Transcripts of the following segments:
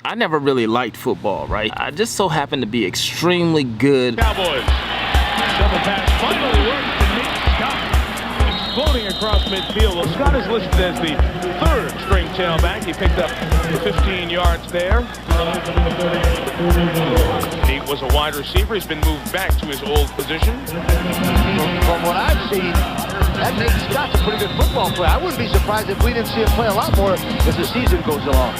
I never really liked football, right? I just so happened to be extremely good. Cowboys. Double pass finally worked to Nick Scott. Exploding across midfield. Well, Scott is listed as the third string tailback. He picked up 15 yards there. He was a wide receiver. He's been moved back to his old position. From what I've seen, that Nate Scott's a pretty good football player. I wouldn't be surprised if we didn't see him play a lot more as the season goes along.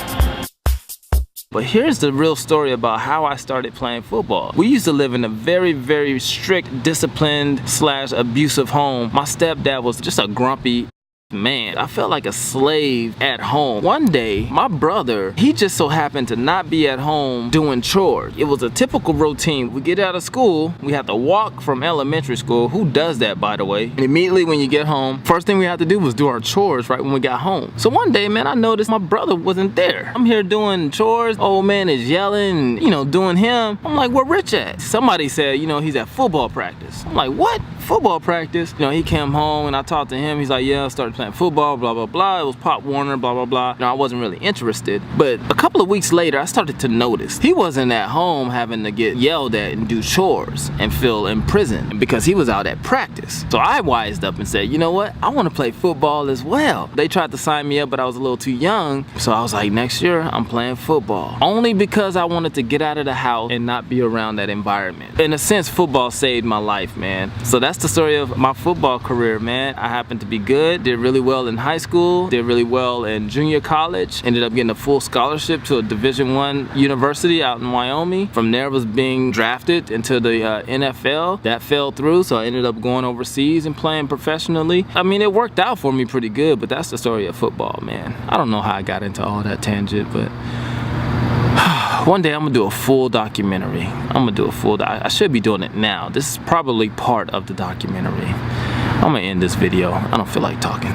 But here's the real story about how I started playing football. We used to live in a very, very strict, disciplined / abusive home. My stepdad was just a grumpy man. I felt like a slave at home. One day, my brother, he just so happened to not be at home doing chores. It was a typical routine. We get out of school, we have to walk from elementary school. Who does that, by the way? And immediately when you get home, first thing we had to do was do our chores right when we got home. So one day, man, I noticed my brother wasn't there. I'm here doing chores. Old man is yelling, doing him. I'm like, where Rich at? Somebody said, he's at football practice. I'm like, what? Football practice? He came home and I talked to him. He's like, yeah, I started playing football, blah, blah, blah. It was Pop Warner, blah, blah, blah. I wasn't really interested. But a couple of weeks later, I started to notice he wasn't at home having to get yelled at and do chores and feel imprisoned because he was out at practice. So I wised up and said, you know what? I want to play football as well. They tried to sign me up, but I was a little too young. So I was like, next year, I'm playing football. Only because I wanted to get out of the house and not be around that environment. In a sense, football saved my life, man. So that's the story of my football career, man. I happened to be good, did really well in high school, did really well in junior college, ended up getting a full scholarship to a Division I university out in Wyoming. From there was being drafted into the NFL. That fell through, so I ended up going overseas and playing professionally. I mean, it worked out for me pretty good, but that's the story of football, man. I don't know how I got into all that tangent, but one day I'm gonna do a full documentary. I should be doing it now. This is probably part of the documentary. I'm gonna end this video. I don't feel like talking.